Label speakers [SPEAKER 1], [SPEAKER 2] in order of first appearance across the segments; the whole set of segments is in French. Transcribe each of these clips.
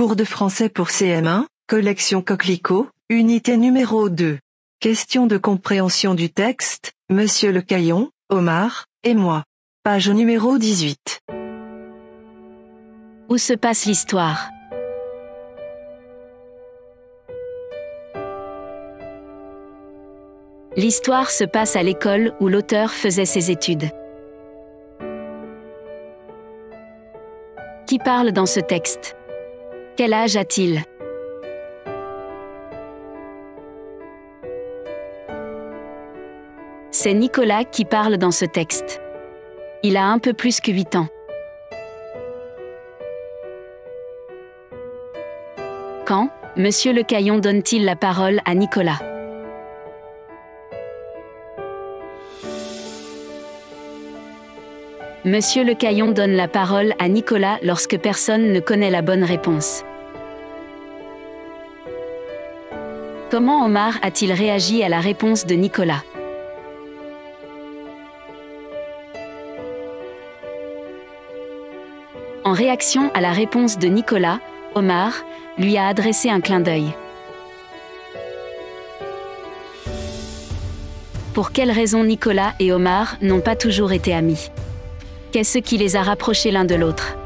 [SPEAKER 1] Cours de français pour CM1, collection Coquelicot, unité numéro 2. Question de compréhension du texte, Monsieur Le Caillon, Omar, et moi. Page numéro 18.
[SPEAKER 2] Où se passe l'histoire? L'histoire se passe à l'école où l'auteur faisait ses études. Qui parle dans ce texte? Quel âge a-t-il? C'est Nicolas qui parle dans ce texte. Il a un peu plus que 8 ans. Quand, Monsieur Le Caillon donne-t-il la parole à Nicolas? Monsieur Le Caillon donne la parole à Nicolas lorsque personne ne connaît la bonne réponse. Comment Omar a-t-il réagi à la réponse de Nicolas? En réaction à la réponse de Nicolas, Omar lui a adressé un clin d'œil. Pour quelle raison Nicolas et Omar n'ont pas toujours été amis? Qu'est-ce qui les a rapprochés l'un de l'autre?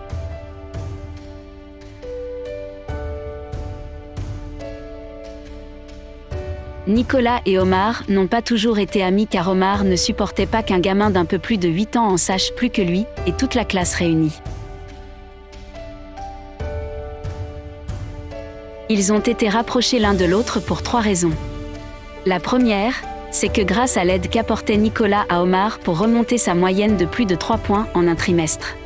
[SPEAKER 2] Nicolas et Omar n'ont pas toujours été amis car Omar ne supportait pas qu'un gamin d'un peu plus de 8 ans en sache plus que lui, et toute la classe réunie. Ils ont été rapprochés l'un de l'autre pour 3 raisons. La première, c'est que grâce à l'aide qu'apportait Nicolas à Omar pour remonter sa moyenne de plus de 3 points en un trimestre.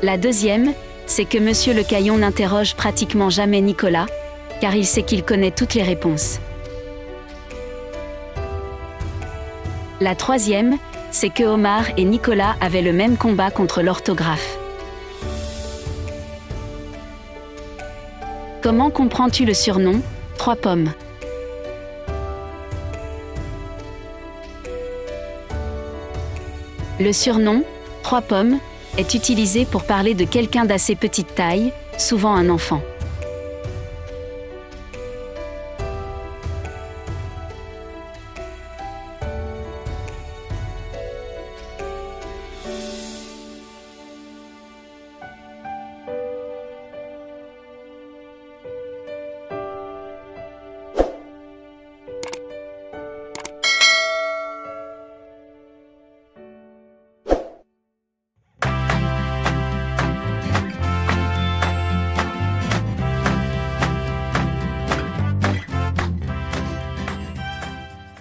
[SPEAKER 2] La deuxième, c'est que Monsieur Le Caillon n'interroge pratiquement jamais Nicolas, car il sait qu'il connaît toutes les réponses. La troisième, c'est que Omar et Nicolas avaient le même combat contre l'orthographe. Comment comprends-tu le surnom « 3 pommes » ? Le surnom « 3 pommes » est utilisé pour parler de quelqu'un d'assez petite taille, souvent un enfant.